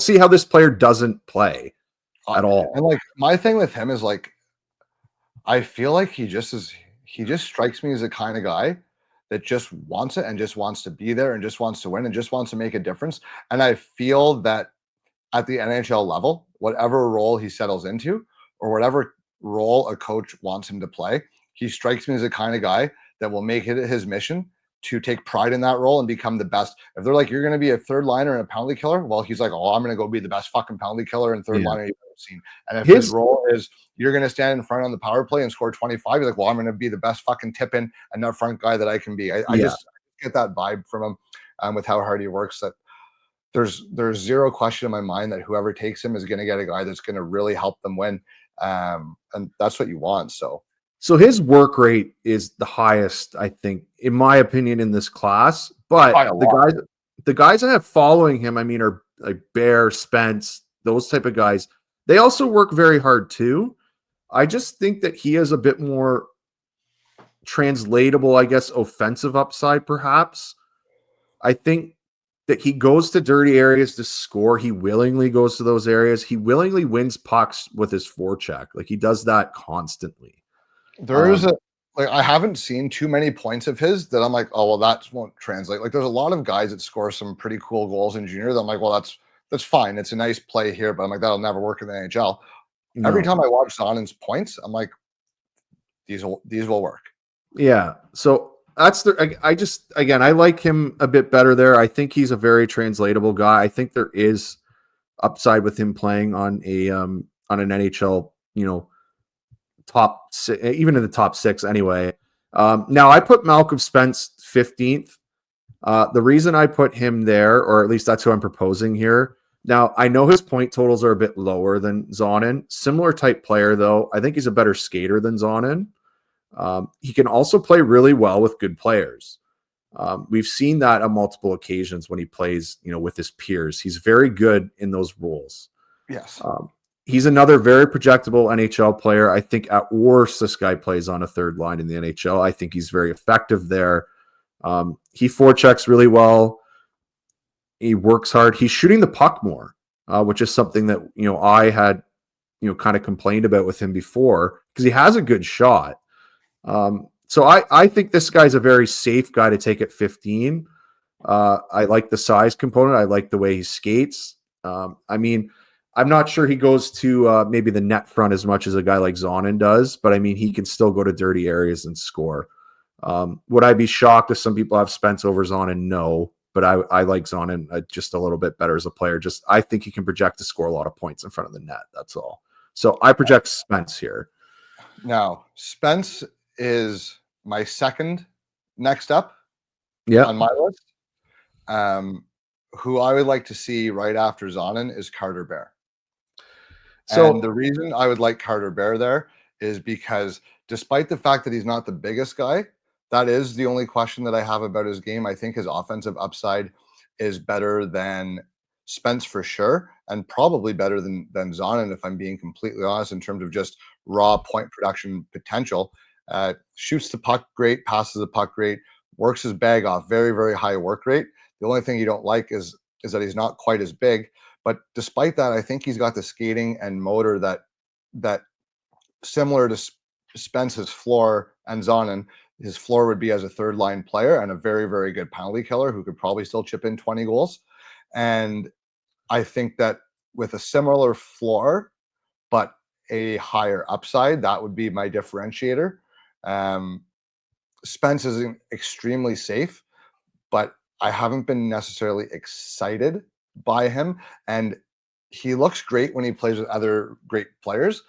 see how this player doesn't play at all. And like my thing with him is like, I feel like he just strikes me as the kind of guy that just wants it and just wants to be there and just wants to win and just wants to make a difference. And I feel that at the NHL level, whatever role he settles into or whatever role a coach wants him to play, he strikes me as the kind of guy that will make it his mission to take pride in that role and become the best. If they're like, you're going to be a third liner and a penalty killer, well, he's like, oh, I'm going to go be the best fucking penalty killer and third liner ever seen. And if his His role is you're going to stand in front on the power play and score 25, you're like, well, I'm going to be the best fucking tip in and up front guy that I can be. I just get that vibe from him with how hard he works. That there's zero question in my mind that whoever takes him is going to get a guy that's going to really help them win. And that's what you want. So his work rate is the highest, I think, in my opinion, in this class. But by a lot. the guys I have following him, I mean, are like Bear, Spence, those type of guys. They also work very hard too. I just think that he has a bit more translatable, I guess, offensive upside, perhaps. I think that he goes to dirty areas to score. He willingly goes to those areas. He willingly wins pucks with his forecheck. Like he does that constantly. There's I haven't seen too many points of his that I'm like, oh well, that won't translate. Like there's a lot of guys that score some pretty cool goals in junior that I'm like, well, that's fine. It's a nice play here, but I'm like, that'll never work in the NHL. No. Every time I watch Zonen's points, I'm like, these will work. Yeah. So that's I just, again, I like him a bit better there. I think he's a very translatable guy. I think there is upside with him playing on an NHL, top six, even in the top 6 anyway. Now I put Malcolm Spence 15th. The reason I put him there, or at least that's who I'm proposing here. Now I know his point totals are a bit lower than Zonin. Similar type player though. I think he's a better skater than Zonin. He can also play really well with good players. We've seen that on multiple occasions when he plays, with his peers. He's very good in those roles. Yes. He's another very projectable NHL player. I think at worst, this guy plays on a third line in the NHL. I think he's very effective there. He forechecks really well. He works hard. He's shooting the puck more, which is something that, I had, kind of complained about with him before because he has a good shot. So I think this guy's a very safe guy to take at 15. I like the size component. I like the way he skates. I'm not sure he goes to maybe the net front as much as a guy like Zonin does, but I mean, he can still go to dirty areas and score. Would I be shocked if some people have Spence over Zonin? No, but I like Zonin just a little bit better as a player. I think he can project to score a lot of points in front of the net. That's all. So I project Spence here. Now, Spence is my second next up on my list. Who I would like to see right after Zonin is Carter Bear. So the reason I would like Carter Bear there is because despite the fact that he's not the biggest guy, that is the only question that I have about his game. I think his offensive upside is better than Spence for sure, and probably better than Zonin, if I'm being completely honest, in terms of just raw point production potential. Shoots the puck great, passes the puck great, works his bag off, very, very high work rate. The only thing you don't like is that he's not quite as big. But despite that, I think he's got the skating and motor that similar to Spence's floor and Zonin, his floor would be as a third line player and a very, very good penalty killer who could probably still chip in 20 goals. And I think that with a similar floor, but a higher upside, that would be my differentiator. Spence is extremely safe, but I haven't been necessarily excited by him. And he looks great when he plays with other great players,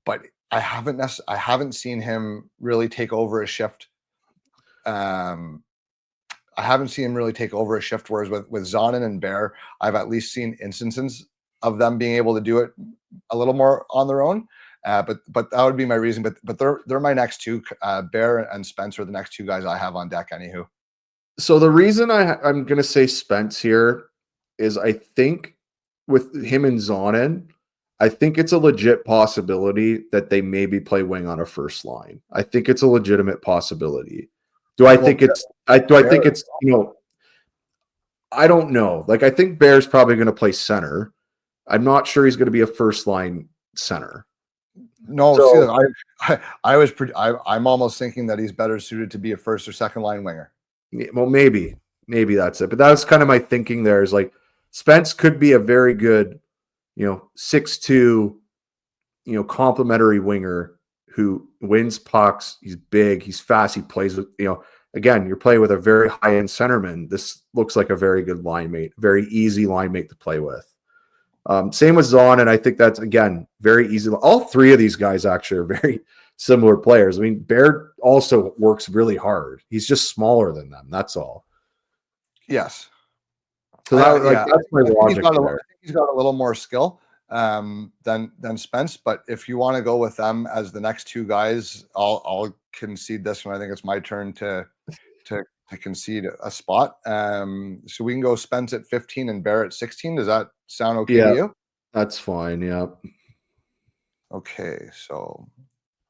but I haven't seen him really take over a shift. I haven't seen him really take over a shift. Whereas with Zonin and Bear, I've at least seen instances of them being able to do it a little more on their own. But that would be my reason. But they're my next two. Bear and Spence are the next two guys I have on deck. Anywho. So the reason I'm going to say Spence here is I think with him and Zonin, I think it's a legit possibility that they maybe play wing on a first line. I think it's a legitimate possibility. I think it's I don't know. Like I think Bear's probably going to play center. I'm not sure he's going to be a first line center. No, so, I'm almost thinking that he's better suited to be a first or second line winger. Well, maybe that's it. But that's kind of my thinking there is like Spence could be a very good, 6'2", complimentary winger who wins pucks. He's big, he's fast, he plays with, again, you're playing with a very high-end centerman. This looks like a very good line mate, very easy line mate to play with. Same with Zahn, and I think that's, again, very easy. All three of these guys actually are very similar players. I mean, Baird also works really hard. He's just smaller than them. That's all. Yes. So that's my logic there. I think he's got a little more skill than Spence, but if you want to go with them as the next two guys, I'll concede this one. I think it's my turn to concede a spot. So we can go Spence at 15 and Bear at 16. Does that sound okay to you? That's fine. Yeah. Okay, so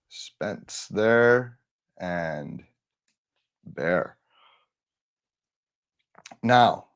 Spence there and Bear. Now,